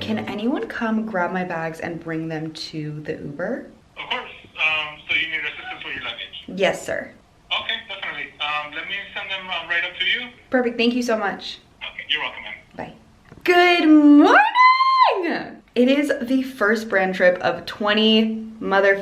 Can anyone come grab my bags and bring them to the Uber? Of course. So you need assistance with your luggage? Yes, sir. Okay, definitely. Let me send them right up to you. Perfect. Thank you so much. Okay, you're welcome, man. Bye. Good morning! It is the first brand trip of 20 We're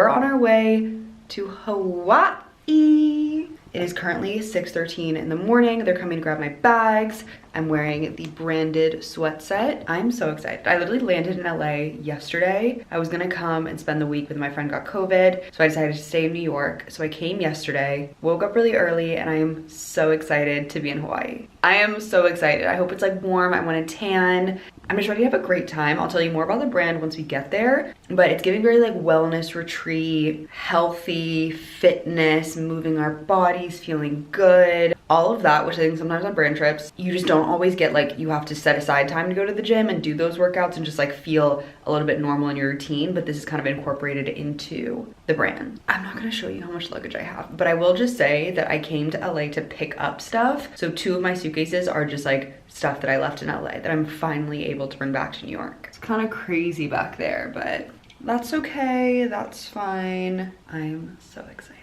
on our way to Hawaii. It is currently 6:13 in the morning. They're coming to grab my bags. I'm wearing the branded sweat set. I'm so excited. I literally landed in LA yesterday. I was gonna come and spend the week, but my friend got COVID, so I decided to stay in New York. So I came yesterday, woke up really early, and I am so excited to be in Hawaii. I am so excited. I hope it's like warm. I want to tan. I'm just ready to have a great time. I'll tell you more about the brand once we get there, but it's giving very like wellness retreat, healthy, fitness, moving our bodies, feeling good, all of that, which I think sometimes on brand trips, you just don't always get, like, you have to set aside time to go to the gym and do those workouts and just like feel a little bit normal in your routine, but this is kind of incorporated into the brand. I'm not gonna show you how much luggage I have, but I will just say that I came to LA to pick up stuff. So 2 of my suitcases are just like stuff that I left in LA that I'm finally able to bring back to New York. It's kind of crazy back there, but that's okay, that's fine. I'm so excited.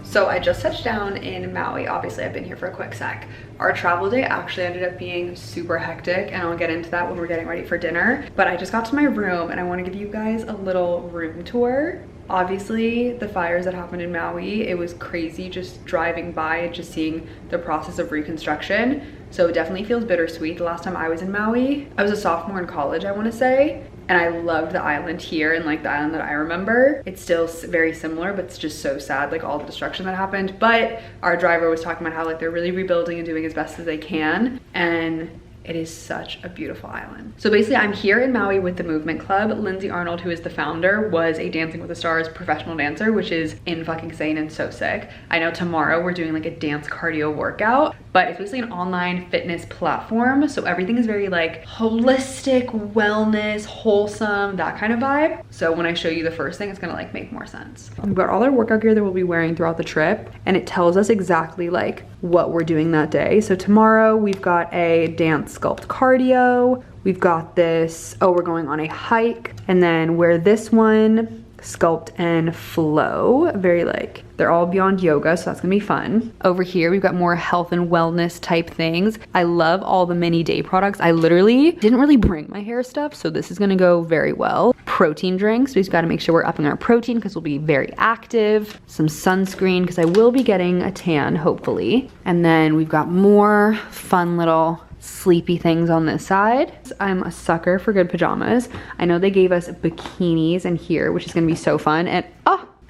So I just touched down in Maui. Obviously, I've been here for a quick sec. Our travel day actually ended up being super hectic, and I'll get into that when we're getting ready for dinner. But I just got to my room, and I want to give you guys a little room tour. Obviously, the fires that happened in Maui, it was crazy just driving by and just seeing the process of reconstruction. So it definitely feels bittersweet. The last time I was in Maui, I was a sophomore in college, I want to say. And I loved the island here and like the island that I remember. It's still very similar, but it's just so sad, like all the destruction that happened. But our driver was talking about how like they're really rebuilding and doing as best as they can. And it is such a beautiful island. So basically I'm here in Maui with the Movement Club. Lindsay Arnold, who is the founder, was a Dancing with the Stars professional dancer, which is fucking insane and so sick. I know tomorrow we're doing like a dance cardio workout, but it's basically an online fitness platform. So everything is very like holistic, wellness, wholesome, that kind of vibe. So when I show you the first thing, it's gonna like make more sense. We've got all our workout gear that we'll be wearing throughout the trip, and it tells us exactly like what we're doing that day. So tomorrow we've got a dance sculpt cardio. We've got this, oh, we're going on a hike. And then we're this one, sculpt and flow. Very like, they're all beyond yoga, so that's gonna be fun. Over here, we've got more health and wellness type things. I love all the mini day products. I literally didn't really bring my hair stuff, so this is gonna go very well. Protein drinks, we've gotta make sure we're upping our protein because we'll be very active. Some sunscreen, because I will be getting a tan, hopefully. And then we've got more fun little sleepy things on this side. I'm a sucker for good pajamas. I know they gave us bikinis in here, which is gonna be so fun. And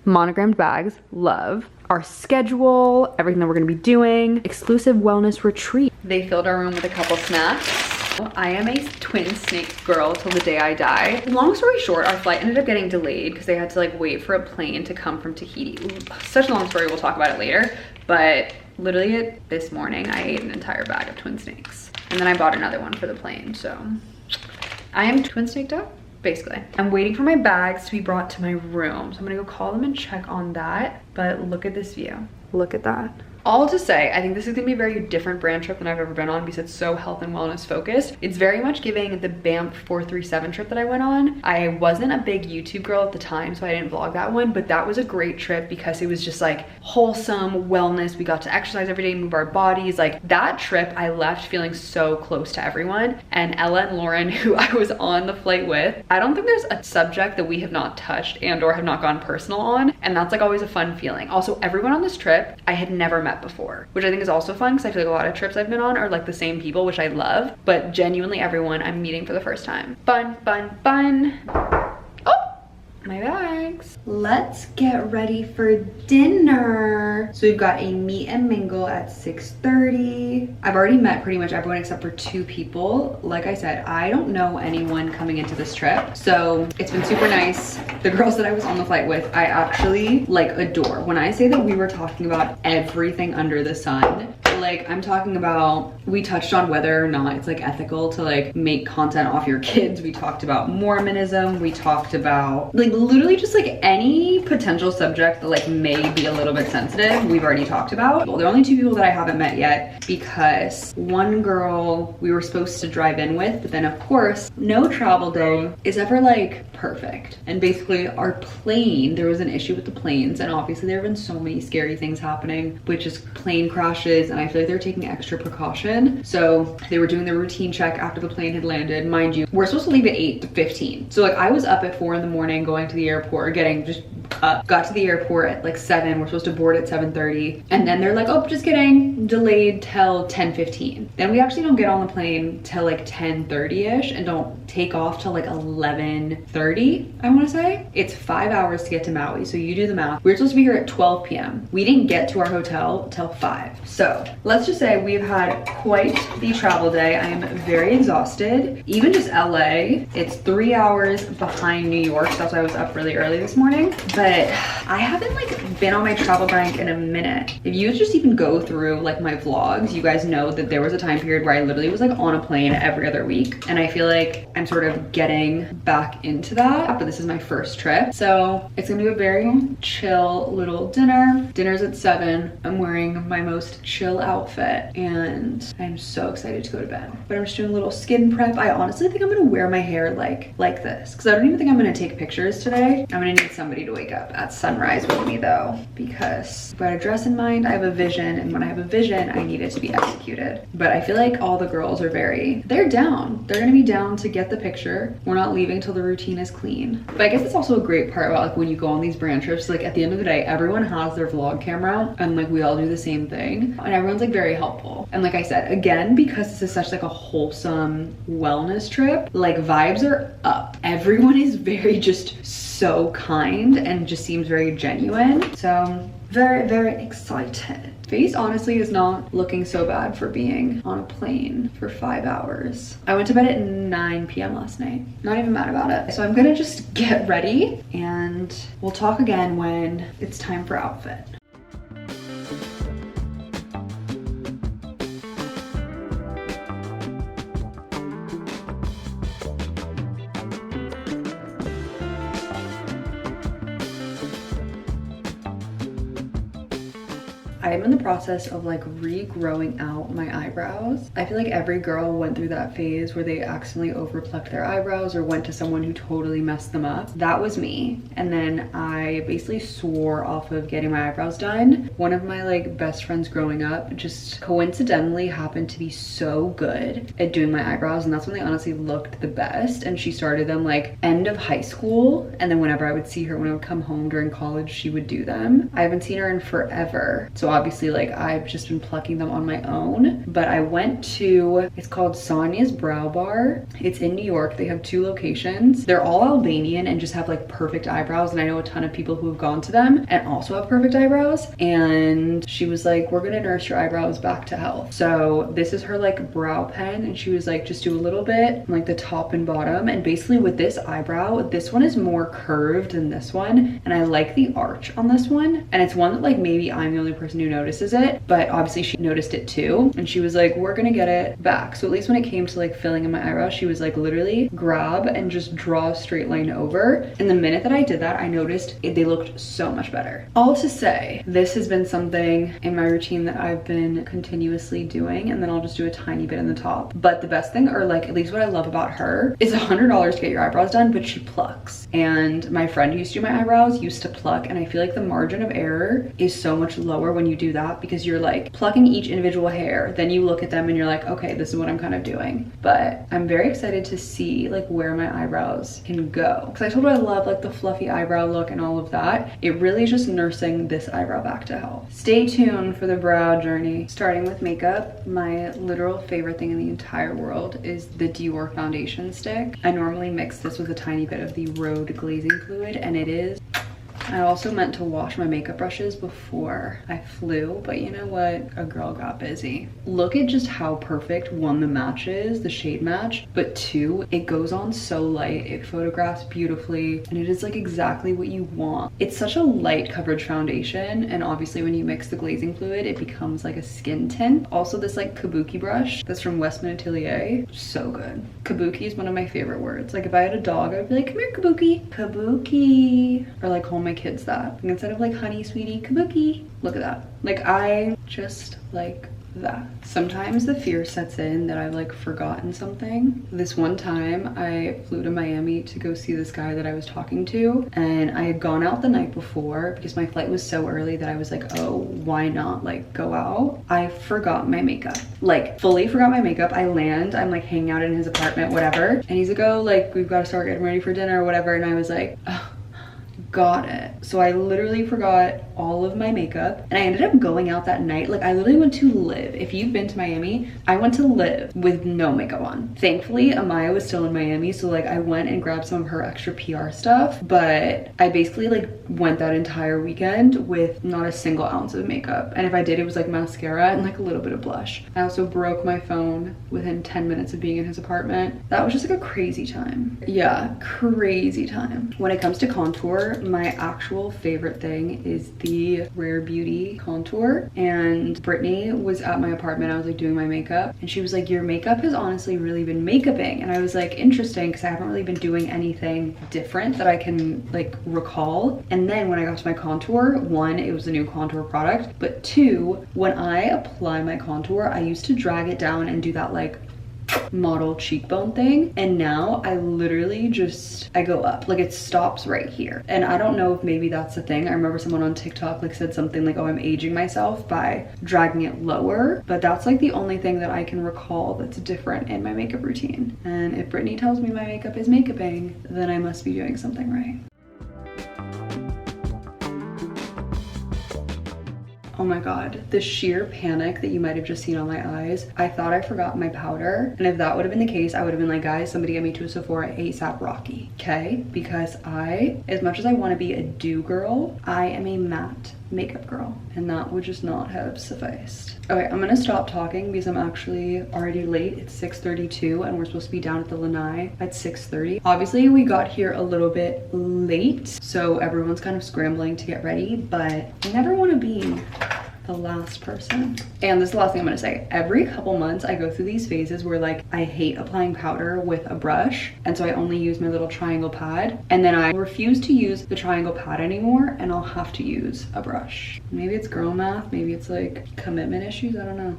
monogrammed bags, love. Our schedule, everything that we're gonna be doing. Exclusive wellness retreat. They filled our room with a couple snacks. I am a twin snake girl till the day I die. Long story short, our flight ended up getting delayed because they had to like wait for a plane to come from Tahiti. Ooh, such a long story, we'll talk about it later. But literally this morning, I ate an entire bag of twin snakes. And then I bought another one for the plane, so. I am twin snaked up, basically. I'm waiting for my bags to be brought to my room. So I'm gonna go call them and check on that. But look at this view. Look at that. All to say, I think this is gonna be a very different brand trip than I've ever been on because it's so health and wellness focused. It's very much giving the BAMF 437 trip that I went on. I wasn't a big YouTube girl at the time, so I didn't vlog that one, but that was a great trip because it was just like wholesome wellness. We got to exercise every day, move our bodies. Like that trip, I left feeling so close to everyone. And Ella and Lauren, who I was on the flight with, I don't think there's a subject that we have not touched and or have not gone personal on. And that's like always a fun feeling. Also, everyone on this trip, I had never met before, which I think is also fun because I feel like a lot of trips I've been on are like the same people, which I love, but genuinely everyone I'm meeting for the first time. Fun, fun, fun. Oh, my bags. Let's get ready for dinner. So we've got a meet and mingle at 6:30. I've already met pretty much everyone except for 2 people. Like I said, I don't know anyone coming into this trip, so it's been super nice. The girls that I was on the flight with, I actually like adore. When I say that we were talking about everything under the sun, like I'm talking about, we touched on whether or not it's like ethical to like make content off your kids. We talked about Mormonism. We talked about like literally just like any potential subject that like may be a little bit sensitive, we've already talked about. Well, there are only 2 people that I haven't met yet because one girl we were supposed to drive in with, but then of course no travel day is ever like perfect. And basically our plane, there was an issue with the planes, and obviously there have been so many scary things happening, which is plane crashes, and I feel like they're taking extra precaution. So they were doing their routine check after the plane had landed. Mind you, we're supposed to leave at 8:15. So like I was up at 4 in the morning going to the airport, getting just up, got to the airport at like 7. We're supposed to board at 7:30. And then they're like, oh, just kidding, delayed till 10:15. Then we actually don't get on the plane till like 10:30ish and don't take off till like 11:30, I wanna say. It's 5 hours to get to Maui, so you do the math. We were supposed to be here at 12 p.m. We didn't get to our hotel till 5. So let's just say we've had quite the travel day. I am very exhausted. Even just LA, it's 3 hours behind New York, so that's why I was up really early this morning. But I haven't like been on my travel grind in a minute. If you just even go through like my vlogs, you guys know that there was a time period where I literally was like on a plane every other week, and I feel like I'm sort of getting back into that, but this is my first trip. So it's gonna be a very chill little dinner. Dinner's at 7. I'm wearing my most chill outfit and I'm so excited to go to bed. But I'm just doing a little skin prep. I honestly think I'm gonna wear my hair like this because I don't even think I'm gonna take pictures today. I'm gonna need somebody to wake up at sunrise with me though, because I've got a dress in mind, I have a vision, and when I have a vision, I need it to be executed. But I feel like all the girls are they're down. They're gonna be down to get the picture. We're not leaving till the routine is clean. But I guess it's also a great part about like when you go on these brand trips, like at the end of the day, everyone has their vlog camera and like we all do the same thing. And everyone's like very helpful. And like I said, again, because this is such like a wholesome wellness trip, like vibes are up. Everyone is very just so kind and just seems very genuine. So very, very excited. Face honestly is not looking so bad for being on a plane for 5 hours. I went to bed at 9 p.m. last night. Not even mad about it. So I'm gonna just get ready and we'll talk again when it's time for outfit. I am in the process of like regrowing out my eyebrows. I feel like every girl went through that phase where they accidentally overplucked their eyebrows or went to someone who totally messed them up. That was me. And then I basically swore off of getting my eyebrows done. One of my like best friends growing up just coincidentally happened to be so good at doing my eyebrows, and that's when they honestly looked the best. And she started them like end of high school, and then whenever I would see her when I would come home during college, she would do them. I haven't seen her in forever, so obviously like I've just been plucking them on my own. But I went to, it's called Sonia's Brow Bar. It's in New York. They have 2 locations. They're all Albanian and just have like perfect eyebrows, and I know a ton of people who have gone to them and also have perfect eyebrows. And she was like, we're gonna nurse your eyebrows back to health. So this is her like brow pen, and she was like, just do a little bit like the top and bottom. And basically with this eyebrow, this one is more curved than this one, and I like the arch on this one. And it's one that like maybe I'm the only person person who notices it, but obviously she noticed it too. And she was like, we're gonna get it back. So at least when it came to like filling in my eyebrows, she was like, literally grab and just draw a straight line over. And the minute that I did that, I noticed they looked so much better. All to say, this has been something in my routine that I've been continuously doing, and then I'll just do a tiny bit in the top. But the best thing, or like at least what I love about her, is $100 to get your eyebrows done, but she plucks. And my friend who used to do my eyebrows used to pluck, and I feel like the margin of error is so much lower when you do that, because you're like plucking each individual hair, then you look at them and you're like, okay, this is what I'm kind of doing. But I'm very excited to see like where my eyebrows can go, because I told her I love like the fluffy eyebrow look and all of that. It really is just nursing this eyebrow back to health. Stay tuned for the brow journey. Starting with makeup, my literal favorite thing in the entire world is the Dior foundation stick. I normally mix this with a tiny bit of the Rhode glazing fluid, and it is. I also meant to wash my makeup brushes before I flew, but you know what? A girl got busy. Look at just how perfect, one, the match is, the shade match, but two, it goes on so light, it photographs beautifully, and it is like exactly what you want. It's such a light coverage foundation, and obviously when you mix the glazing fluid, it becomes like a skin tint. Also this like kabuki brush that's from Westman Atelier, so good. Kabuki is one of my favorite words. Like if I had a dog, I'd be like, come here, kabuki. Kabuki. Or like call my kids that. Like instead of like honey sweetie, kabuki. Look at that. Like I just like that. Sometimes the fear sets in that I've like forgotten something. This one time I flew to Miami to go see this guy that I was talking to, and I had gone out the night before because my flight was so early that I was like, oh, why not like go out? I forgot my makeup, like fully forgot my makeup. I land, I'm like hanging out in his apartment, whatever, and he's like, oh, like we've got to start getting ready for dinner or whatever, and I was like, oh, got it. So I literally forgot all of my makeup, and I ended up going out that night. Like I literally went to live. If you've been to Miami, I went to live with no makeup on. Thankfully Amaya was still in Miami, so like I went and grabbed some of her extra PR stuff, but I basically like went that entire weekend with not a single ounce of makeup, and if I did, it was like mascara and like a little bit of blush. I also broke my phone within 10 minutes of being in his apartment. That was just like a crazy time. Yeah, crazy time. When it comes to contour, my actual favorite thing is the Rare Beauty contour, and Brittany was at my apartment. I was like doing my makeup, and she was like, your makeup has honestly really been makeuping, and I was like, interesting, because I haven't really been doing anything different that I can like recall. And then when I got to my contour, one, it was a new contour product, but two, when I apply my contour, I used to drag it down and do that like model cheekbone thing, and now I literally just I go up, like it stops right here. And I don't know if maybe that's the thing. I remember someone on TikTok like said something like, oh, I'm aging myself by dragging it lower, but that's like the only thing that I can recall that's different in my makeup routine. And if Brittany tells me my makeup is makeuping, then I must be doing something right. Oh my god, the sheer panic that you might have just seen on my eyes. I thought I forgot my powder, and if that would have been the case, I would have been like, guys, somebody get me to a Sephora ASAP Rocky, okay? Because I, as much as I want to be a do girl, I am a matte makeup girl, and that would just not have sufficed. Okay, I'm gonna stop talking because I'm actually already late. It's 6:32 and we're supposed to be down at the Lanai at 6:30. Obviously we got here a little bit late, so everyone's kind of scrambling to get ready, but I never want to be the last person. And this is the last thing I'm gonna say. Every couple months I go through these phases where like I hate applying powder with a brush, and so I only use my little triangle pad, and then I refuse to use the triangle pad anymore, and I'll have to use a brush. Maybe it's girl math, maybe it's like commitment issues, I don't know.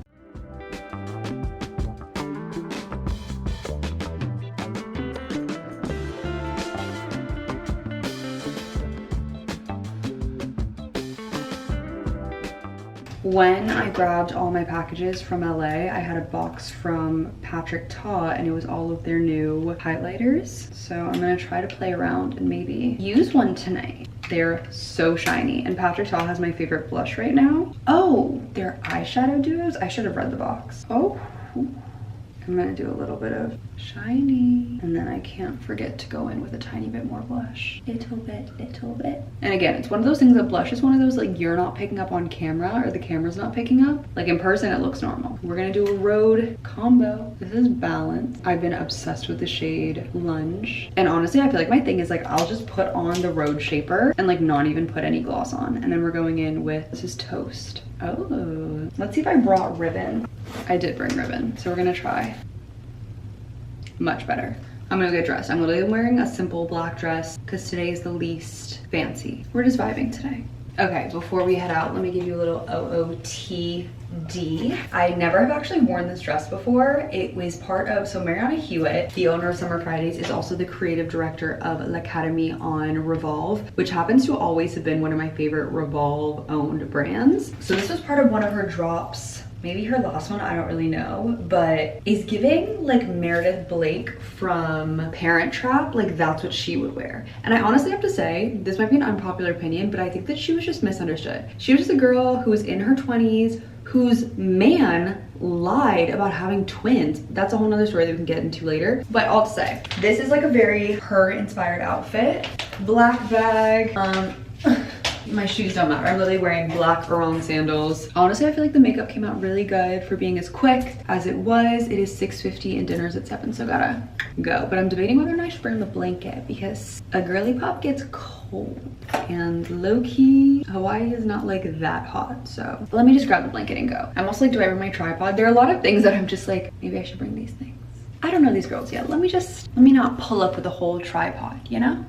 When I grabbed all my packages from LA, I had a box from Patrick Ta, and it was all of their new highlighters. So I'm gonna try to play around and maybe use one tonight. They're so shiny, and Patrick Ta has my favorite blush right now. Oh, they're eyeshadow duos? I should have read the box. Oh, I'm gonna do a little bit of shiny, and then I can't forget to go in with a tiny bit more blush. Little bit, little bit. And again, it's one of those things that blush is one of those like you're not picking up on camera, or the camera's not picking up. Like in person, it looks normal. We're gonna do a Rhode combo. This is Balance. I've been obsessed with the shade Lunge. And honestly, I feel like my thing is like, I'll just put on the Rhode shaper and like not even put any gloss on. And then we're going in with, this is Toast. Oh, let's see if I brought ribbon. I did bring ribbon, so we're gonna try. Much better. I'm gonna get dressed. I'm literally wearing a simple black dress because today is the least fancy. We're just vibing today. Okay, before we head out, let me give you a little OOTD. I never have actually worn this dress before. It was part of, so Mariana Hewitt, the owner of Summer Fridays, is also the creative director of L'Academy on Revolve, which happens to always have been one of my favorite Revolve owned brands. So this was part of one of her drops. Maybe her last one, I don't really know, but is giving like Meredith Blake from Parent Trap. Like that's what she would wear. And I honestly have to say, this might be an unpopular opinion, but I think that she was just misunderstood. She was just a girl who was in her 20s, whose man lied about having twins. That's a whole nother story that we can get into later. But all to say, this is like a very her inspired outfit. Black bag, my shoes don't matter. I'm literally wearing black grwm sandals. Honestly, I feel like the makeup came out really good for being as quick as it was. It is 6:50 and dinner's at 7, so gotta go. But I'm debating whether or not I should bring the blanket because a girly pop gets cold. And low-key, Hawaii is not like that hot, so let me just grab the blanket and go. I'm also like, do I bring my tripod? There are a lot of things that I'm just like, maybe I should bring these things. I don't know these girls yet. Let me not pull up with a whole tripod, you know?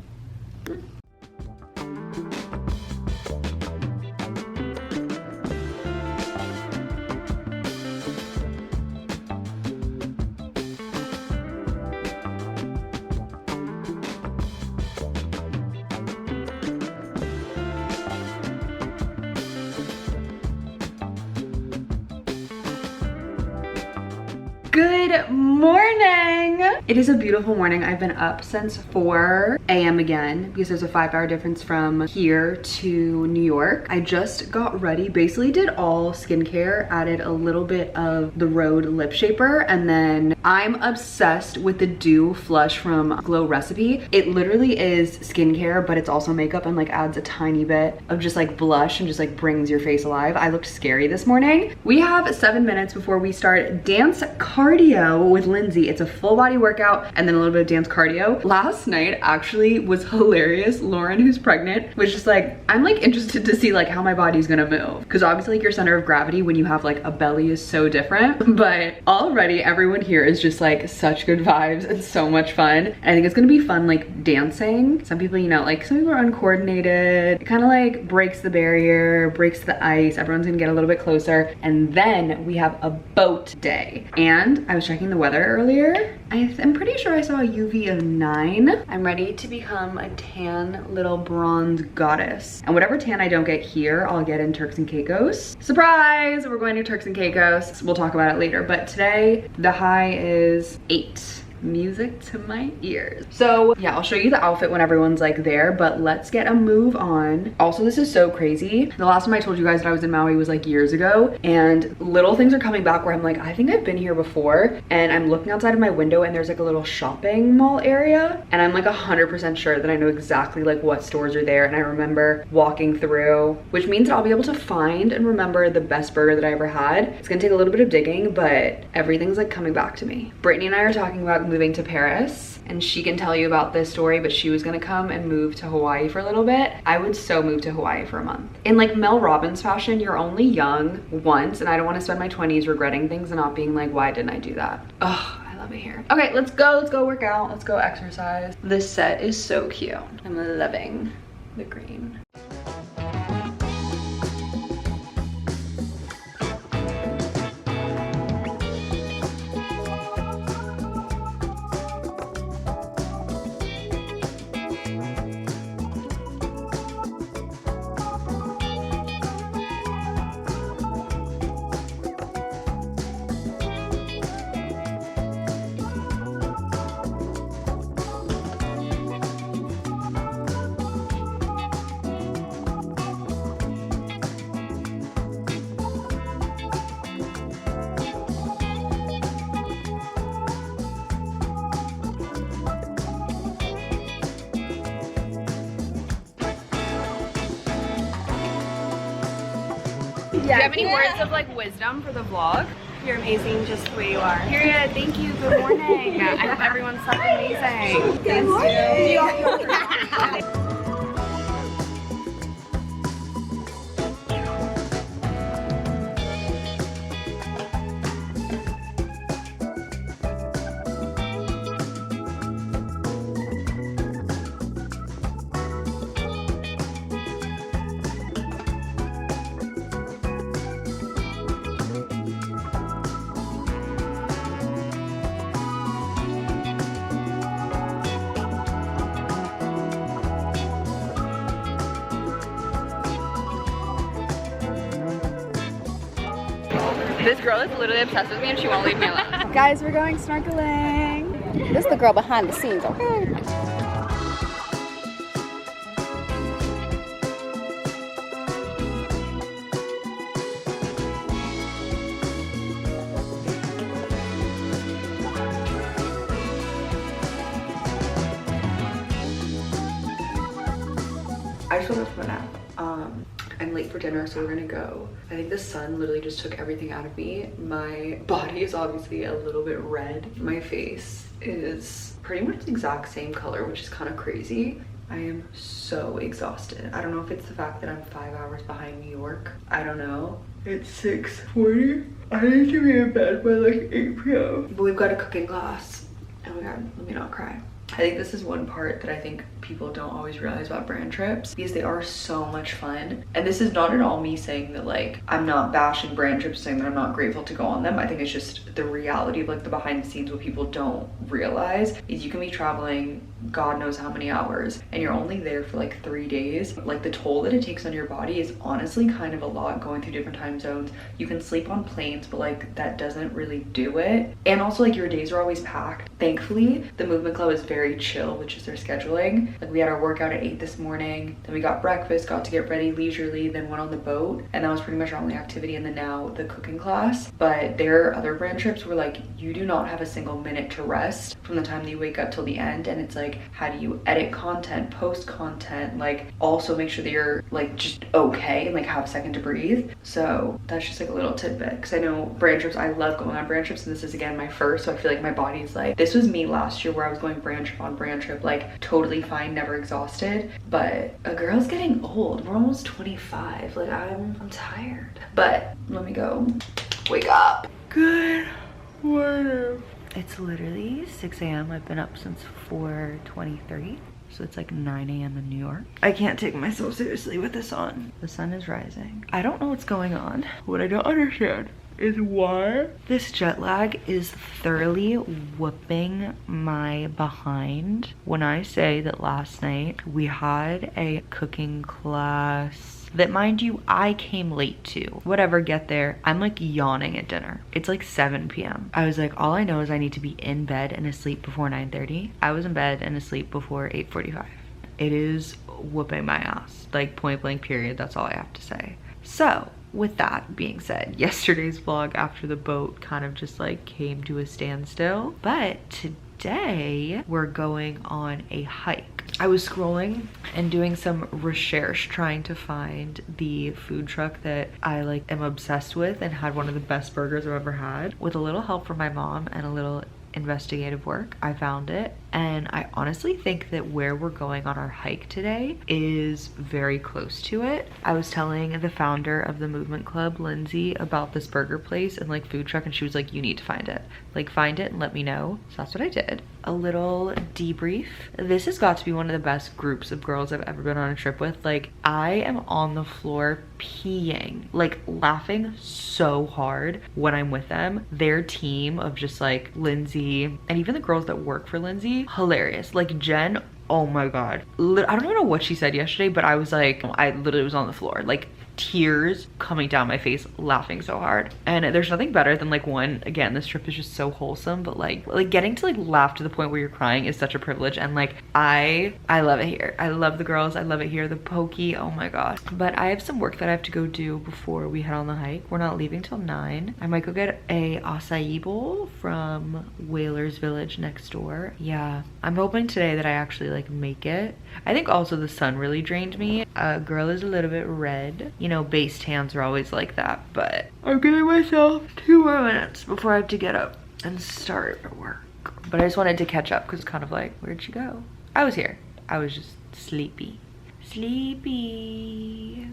Good morning. It is a beautiful morning. I've been up since 4 a.m. again because there's a 5-hour difference from here to New York. I just got ready, basically did all skincare, added a little bit of the Rhode lip shaper, and then I'm obsessed with the Dew Flush from Glow Recipe. It literally is skincare, but it's also makeup and like adds a tiny bit of just like blush and just like brings your face alive. I looked scary this morning. We have 7 minutes before we start dance cardio with Lindsay. It's a full body workout and then a little bit of dance cardio. Last night actually was hilarious. Lauren, who's pregnant, was just like, I'm like interested to see like how my body's gonna move. Because obviously like your center of gravity when you have like a belly is so different. But already everyone here is just like such good vibes and so much fun. And I think it's gonna be fun like dancing. Some people, you know, like some people are uncoordinated. It kind of like breaks the barrier, breaks the ice. Everyone's gonna get a little bit closer. And then we have a boat day. And I was checking the weather earlier. I'm pretty sure I saw a UV of 9. I'm ready to become a tan little bronze goddess. And whatever tan I don't get here, I'll get in Turks and Caicos. Surprise! We're going to Turks and Caicos. We'll talk about it later. But today, the high is 8. Music to my ears. So yeah, I'll show you the outfit when everyone's like there, but let's get a move on. Also, this is so crazy. The last time I told you guys that I was in Maui was like years ago, and little things are coming back where I'm like, I think I've been here before. And I'm looking outside of my window and there's like a little shopping mall area, and I'm like 100% sure that I know exactly like what stores are there. And I remember walking through, which means that I'll be able to find and remember the best burger that I ever had. It's gonna take a little bit of digging, but everything's like coming back to me. Brittany and I are talking about moving to Paris, and she can tell you about this story, but she was gonna come and move to Hawaii for a little bit. I would so move to Hawaii for a month. In like Mel Robbins fashion, you're only young once, and I don't want to spend my 20s regretting things and not being like, why didn't I do that? Oh, I love it here. Okay, let's go work out. Let's go exercise. This set is so cute. I'm loving the green. Do you have any words of like wisdom for the vlog? You're amazing just the way you are. Period. Thank you. Good morning. I hope everyone slept amazing. Good morning. This girl is literally obsessed with me and she won't leave me alone. Guys, we're going snorkeling. This is the girl behind the scenes, okay? I just woke up from a nap. I'm late for dinner, so we're gonna go. I think the sun literally just took everything out of me. My body is obviously a little bit red. My face is pretty much the exact same color, which is kind of crazy. I am so exhausted. I don't know if it's the fact that I'm 5 hours behind New York. I don't know. It's 6:40. I need to be in bed by like 8 p.m. But we've got a cooking class. Oh my god, let me not cry. I think this is one part that I think people don't always realize about brand trips, because they are so much fun. And this is not at all me saying that like I'm not bashing brand trips, saying that I'm not grateful to go on them. I think it's just the reality of like the behind the scenes, what people don't realize is you can be traveling God knows how many hours and you're only there for like 3 days. Like the toll that it takes on your body is honestly kind of a lot, going through different time zones. You can sleep on planes, but like that doesn't really do it. And also like your days are always packed. Thankfully the movement club is very chill, which is their scheduling. Like we had our workout at 8 this morning, then we got breakfast, got to get ready leisurely, then went on the boat, and that was pretty much our only activity. And then now the cooking class. But there are other brand trips where like you do not have a single minute to rest from the time that you wake up till the end. And it's like, how do you edit content, post content, like also make sure that you're like just okay and like have a second to breathe. So that's just like a little tidbit, because I know brand trips, I love going on brand trips, and this is again my first, so I feel like my body's like, this was me last year where I was going brand trip on brand trip, like totally fine, never exhausted. But a girl's getting old. We're almost 25. Like I'm tired. But let me go wake up. Good morning. It's literally 6 a.m. I've been up since 4:23. So it's like 9 a.m. in New York. I can't take myself seriously with this on. The sun is rising. I don't know what's going on. What I don't understand is why this jet lag is thoroughly whooping my behind. When I say that last night we had a cooking class that, mind you, I came late to. Whatever, get there. I'm like yawning at dinner. It's like 7 p.m. I was like, all I know is I need to be in bed and asleep before 9:30. I was in bed and asleep before 8:45. It is whooping my ass. Like point blank period. That's all I have to say. So with that being said, yesterday's vlog after the boat kind of just like came to a standstill. But today we're going on a hike. I was scrolling and doing some research trying to find the food truck that I like am obsessed with and had one of the best burgers I've ever had. With a little help from my mom and a little investigative work, I found it. And I honestly think that where we're going on our hike today is very close to it. I was telling the founder of the movement club, Lindsay, about this burger place and like food truck, and she was like, you need to find it. Like find it and let me know. So that's what I did. A little debrief. This has got to be one of the best groups of girls I've ever been on a trip with. Like I am on the floor peeing, like laughing so hard when I'm with them. Their team of just like Lindsay and even the girls that work for Lindsay, hilarious. Like Jen, oh my god, I don't even know what she said yesterday, but I was like, I literally was on the floor, like tears coming down my face, laughing so hard. And there's nothing better than like, one, again, this trip is just so wholesome, but like getting to like laugh to the point where you're crying is such a privilege. And like I love it here. I love the girls. I love it here. The pokey, oh my god. But I have some work that I have to go do before we head on the hike. We're not leaving till 9. I might go get a acai bowl from Whalers Village next door. Yeah, I'm hoping today that I actually like make it. I think also the sun really drained me. Girl is a little bit red. You know, base tans are always like that, but I'm giving myself 2 more minutes before I have to get up and start work. But I just wanted to catch up because kind of like, where'd you go? I was here. I was just sleepy. Sleepy.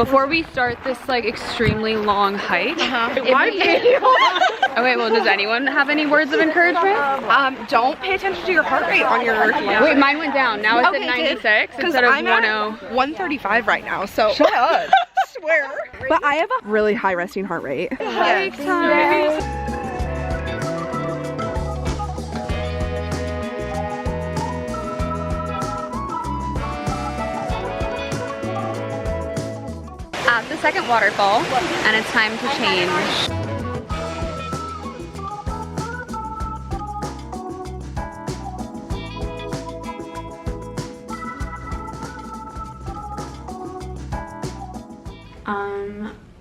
Before we start this like extremely long hike, okay, well, does anyone have any words of encouragement? Don't pay attention to your heart rate on your. Wait, mine went down. Now it's at 96 instead of 10. 135 right now. So shut up. I swear. But I have a really high resting heart rate. Hike time. At the second waterfall, and it's time to change.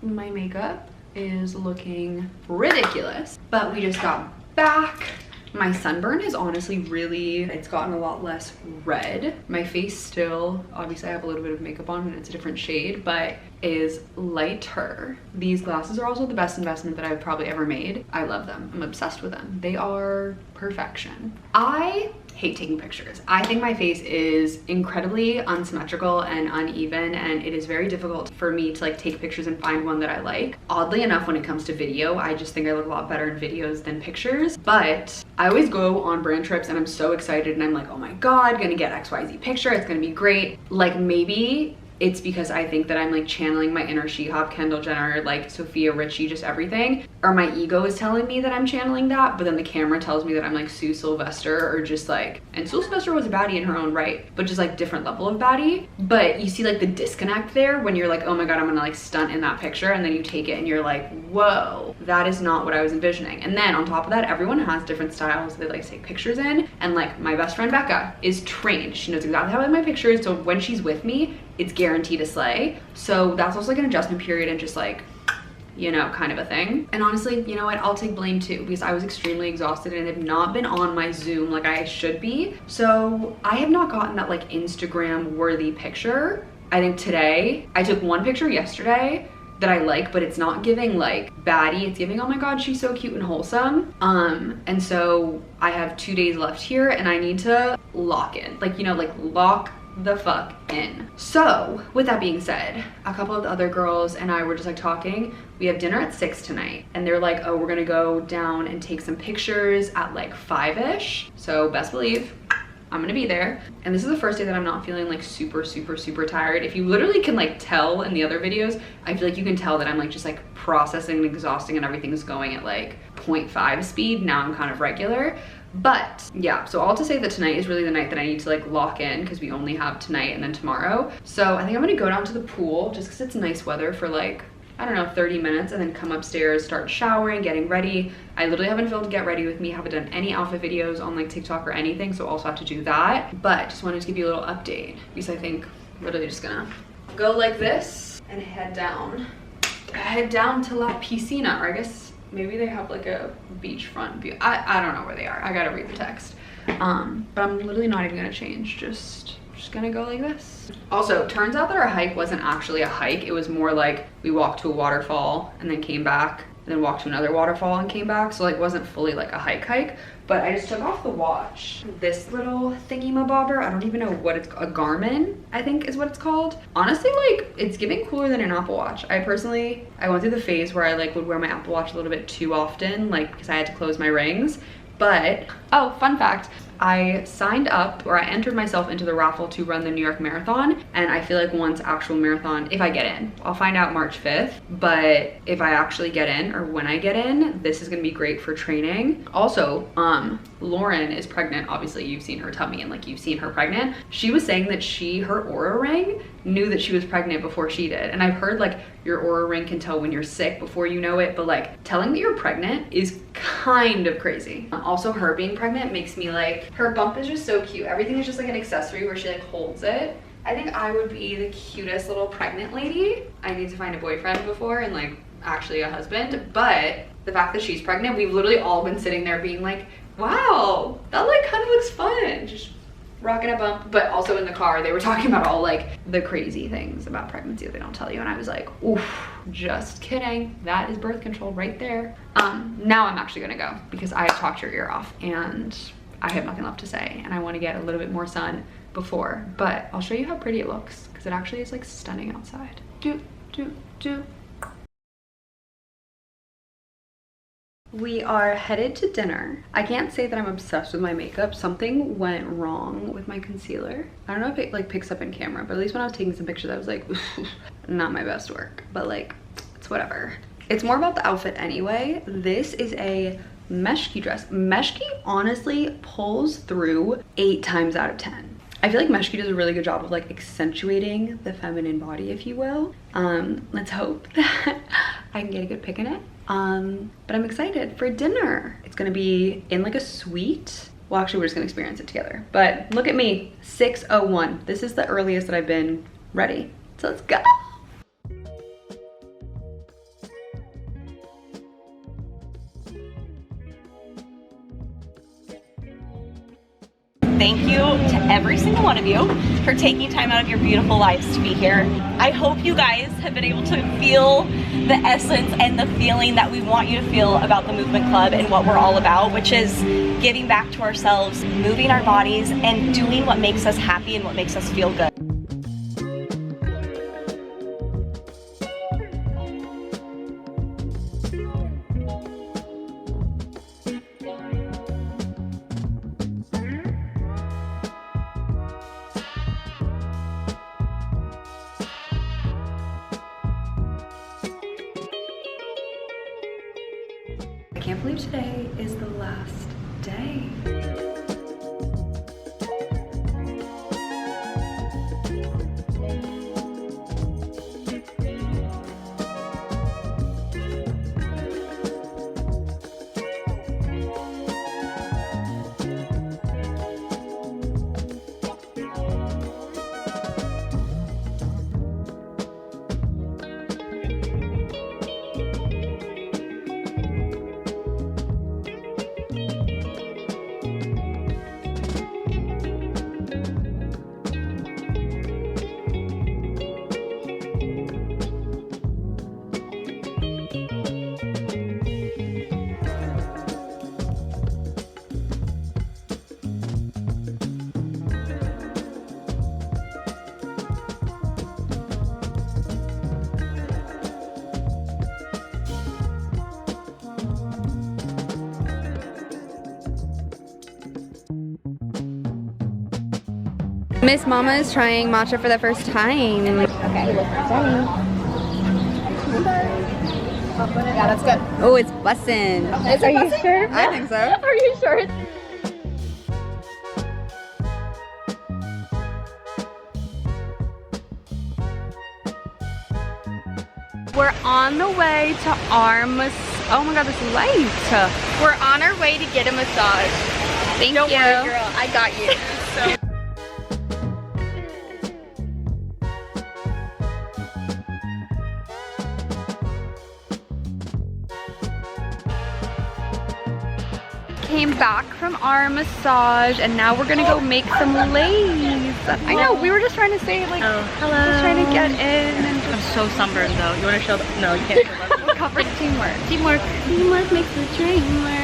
My makeup is looking ridiculous, but we just got back. My sunburn is honestly it's gotten a lot less red. My face still, obviously I have a little bit of makeup on and it's a different shade, but is lighter. These glasses are also the best investment that I've probably ever made. I love them. I'm obsessed with them. They are perfection. I hate taking pictures. I think my face is incredibly unsymmetrical and uneven, and it is very difficult for me to like take pictures and find one that I like. Oddly enough, when it comes to video, I just think I look a lot better in videos than pictures, but I always go on brand trips and I'm so excited and I'm like, oh my God, gonna get XYZ picture, it's gonna be great. Like maybe it's because I think that I'm like channeling my inner She-Hulk, Kendall Jenner, like Sophia Richie, just everything. Or my ego is telling me that I'm channeling that, but then the camera tells me that I'm like Sue Sylvester, or just like, and Sue Sylvester was a baddie in her own right, but just like different level of baddie. But you see like the disconnect there when you're like, oh my God, I'm gonna like stunt in that picture, and then you take it and you're like, whoa, that is not what I was envisioning. And then on top of that, everyone has different styles they like to take pictures in. And like my best friend Becca is trained. She knows exactly how to like my pictures, so when she's with me, it's guaranteed to slay. So that's also like an adjustment period and just like, you know, kind of a thing. And honestly, you know what, I'll take blame too, because I was extremely exhausted and have not been on my Zoom like I should be. So I have not gotten that like Instagram worthy picture. I think today, I took one picture yesterday that I like, but it's not giving like baddie, it's giving, oh my God, she's so cute and wholesome. And so I have 2 days left here and I need to lock in, like, you know, like lock the fuck in. So with that being said, a couple of the other girls and I were just like talking. We have dinner at 6 tonight and they're like, oh, we're gonna go down and take some pictures at like 5-ish. So best believe I'm gonna be there. And this is the first day that I'm not feeling like super tired. If you literally can like tell in the other videos, I feel like you can tell that I'm like just like processing and exhausting and everything's going at like 0.5 speed. Now I'm kind of regular. But yeah, so all to say that tonight is really the night that I need to like lock in, because we only have tonight and then tomorrow. So I think I'm gonna go down to the pool just because it's nice weather for like, I don't know, 30 minutes, and then come upstairs, start showering, getting ready. I literally haven't filmed Get Ready With Me, haven't done any outfit videos on like TikTok or anything, so also have to do that. But just wanted to give you a little update, because I think literally just gonna go like this and head down to La Piscina, or I guess maybe they have like a beachfront view. I don't know where they are. I gotta read the text. But I'm literally not even gonna change. Just gonna go like this. Also, turns out that our hike wasn't actually a hike. It was more like we walked to a waterfall and then came back, and then walked to another waterfall and came back. So like it wasn't fully like a hike. But I just took off the watch. This little thingy-mabobber, I don't even know what it's called. A Garmin, I think is what it's called. Honestly, like it's giving cooler than an Apple Watch. I went through the phase where I like would wear my Apple Watch a little bit too often, like because I had to close my rings. But, oh, fun fact, I signed up, or I entered myself into the raffle to run the New York Marathon, and I feel like once actual marathon, if I get in, I'll find out March 5th, but if I actually get in, or when I get in, this is gonna be great for training. Also, Lauren is pregnant. Obviously you've seen her tummy and like you've seen her pregnant. She was saying that her Oura ring knew that she was pregnant before she did. And I've heard like your Oura ring can tell when you're sick before you know it, but like telling that you're pregnant is kind of crazy. Also, her being pregnant makes me like, her bump is just so cute. Everything is just like an accessory where she like holds it. I think I would be the cutest little pregnant lady. I need to find a boyfriend before and like actually a husband, but the fact that she's pregnant, we've literally all been sitting there being like, wow, that like kind of looks fun. Just rocking a bump. But also in the car, they were talking about all like the crazy things about pregnancy that they don't tell you. And I was like, oof, just kidding. That is birth control right there. Now I'm actually gonna go because I have talked your ear off and I have nothing left to say. And I want to get a little bit more sun before, but I'll show you how pretty it looks because it actually is like stunning outside. Dude. We are headed to dinner. I can't say that I'm obsessed with my makeup. Something went wrong with my concealer. I don't know if it like picks up in camera, but at least when I was taking some pictures, I was like, not my best work, but like, it's whatever. It's more about the outfit anyway. This is a meshki dress. Meshki honestly pulls through 8 times out of 10. I feel like meshki does a really good job of like accentuating the feminine body, if you will. Let's hope that I can get a good pick in it. But I'm excited for dinner. It's gonna be in like a suite. Well, actually we're just gonna experience it together. But look at me, 6:01. This is the earliest that I've been ready. So let's go. Thank you to every single one of you for taking time out of your beautiful lives to be here. I hope you guys have been able to feel the essence and the feeling that we want you to feel about the Movement Club and what we're all about, which is giving back to ourselves, moving our bodies, and doing what makes us happy and what makes us feel good. I can't believe today is the last day. Miss Mama is trying matcha for the first time. Okay, yeah, that's good. Oh, it's bussin'. Are you sure? I think so. Are you sure? We're on the way to our oh my god, this light. We're on our way to get a massage. Thank you. Don't worry, girl. I got you. So. Came back from our massage and now we're gonna go make some lays. I know, we were just trying to say like, oh, hello. Just trying to get in and just... I'm so sunburned though. You wanna show them? No, you can't show them. We're covered. Teamwork. Teamwork. Teamwork makes the dream work.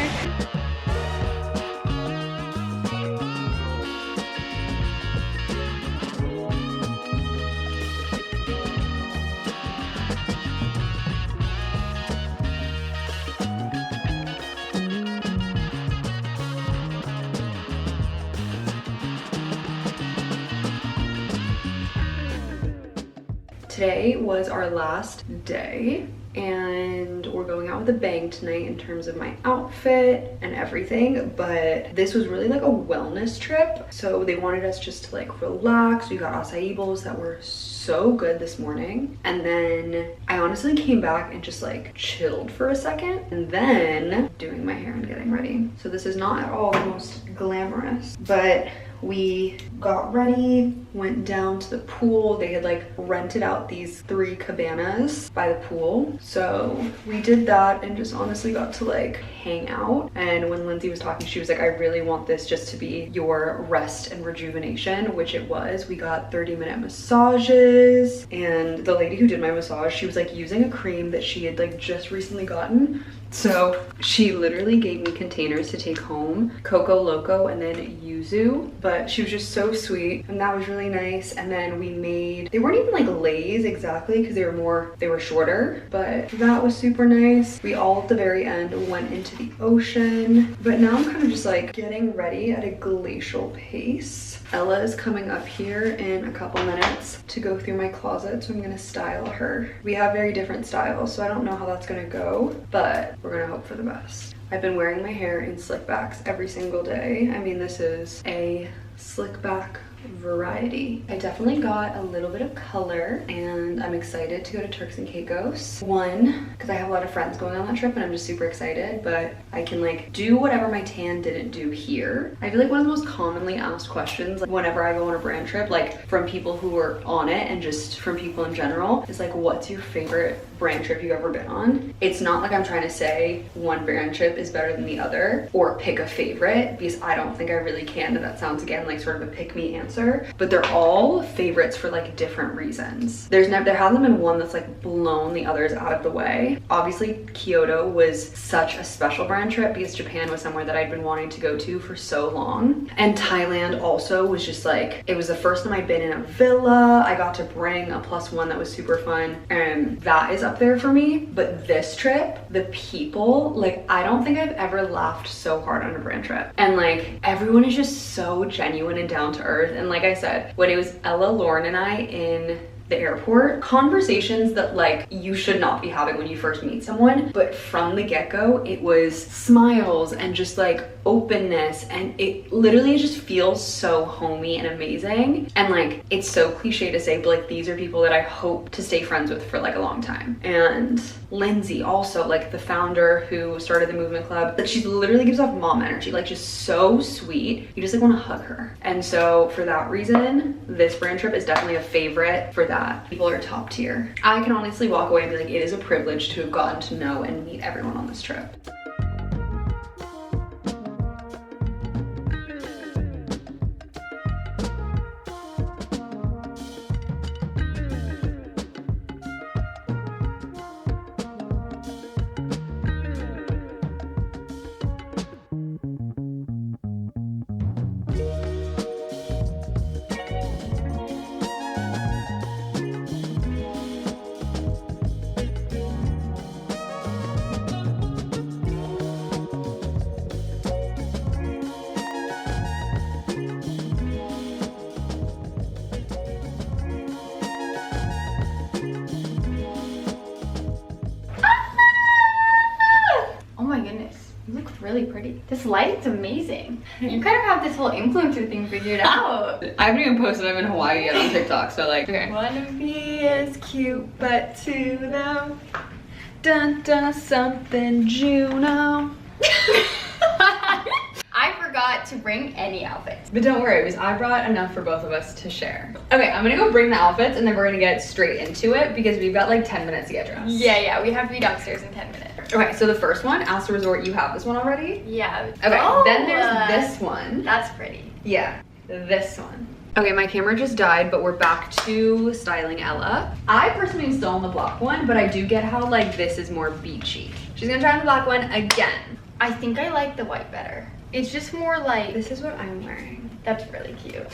Today was our last day and we're going out with a bang tonight in terms of my outfit and everything, but this was really like a wellness trip. So they wanted us just to like relax. We got acai bowls that were so good this morning, and then I honestly came back and just like chilled for a second and then doing my hair and getting ready. So this is not at all the most glamorous, but we got ready, went down to the pool. They had like rented out these 3 cabanas by the pool, so we did that and just honestly got to like hang out. And when Lindsay was talking, she was like, I really want this just to be your rest and rejuvenation, which it was. We got 30-minute massages, and the lady who did my massage, she was like using a cream that she had like just recently gotten So she literally gave me containers to take home, Coco Loco and then yuzu, but she was just so sweet and that was really nice. And then we made, they weren't even like lays exactly because they were shorter, but that was super nice. We all at the very end went into the ocean, but now I'm kind of just like getting ready at a glacial pace. Ella is coming up here in a couple minutes to go through my closet, so I'm gonna style her. We have very different styles, so I don't know how that's gonna go, but we're gonna hope for the best. I've been wearing my hair in slick backs every single day. I mean, this is a slick back variety. I definitely got a little bit of color and I'm excited to go to Turks and Caicos. One, because I have a lot of friends going on that trip and I'm just super excited, but I can like do whatever my tan didn't do here. I feel like one of the most commonly asked questions, like whenever I go on a brand trip, like from people who are on it and just from people in general, is like, what's your favorite brand trip you've ever been on? It's not like I'm trying to say one brand trip is better than the other or pick a favorite, because I don't think I really can, and that sounds again like sort of a pick me answer, but they're all favorites for like different reasons. There hasn't been one that's like blown the others out of the way. Obviously Kyoto was such a special brand trip because Japan was somewhere that I'd been wanting to go to for so long, and Thailand also was just like, it was the first time I'd been in a villa. I got to bring a +1 that was super fun, and that is up there for me. But this trip, the people, like I don't think I've ever laughed so hard on a brand trip, and like everyone is just so genuine and down to earth. And like I said, when it was Ella, Lauren and I in the airport, conversations that like you should not be having when you first meet someone, but from the get-go it was smiles and just like openness, and it literally just feels so homey and amazing. And like it's so cliche to say, but like these are people that I hope to stay friends with for like a long time. And Lindsay also, like the founder who started the movement club, like she literally gives off mom energy, like just so sweet. You just like want to hug her. And so for that reason, this brand trip is definitely a favorite for that. People are top tier. I can honestly walk away and be like, it is a privilege to have gotten to know and meet everyone on this trip. Really pretty. This light's amazing. You kind of have this whole influencer thing figured out. I haven't even posted I'm in Hawaii yet on TikTok, so like, okay. Wanna be as cute, but to them, dun dun something Juno. I forgot to bring any outfits. But don't worry, because I brought enough for both of us to share. Okay, I'm gonna go bring the outfits and then we're gonna get straight into it because we've got like 10 minutes to get dressed. Yeah, we have to be downstairs in 10 minutes. Okay, so the first one, Astor Resort, you have this one already? Yeah. Okay, then there's this one. That's pretty. Yeah, this one. Okay, my camera just died, but we're back to styling Ella. I personally am still on the black one, but I do get how like this is more beachy. She's gonna try on the black one again. I think I like the white better. It's just more like, this is what I'm wearing. That's really cute.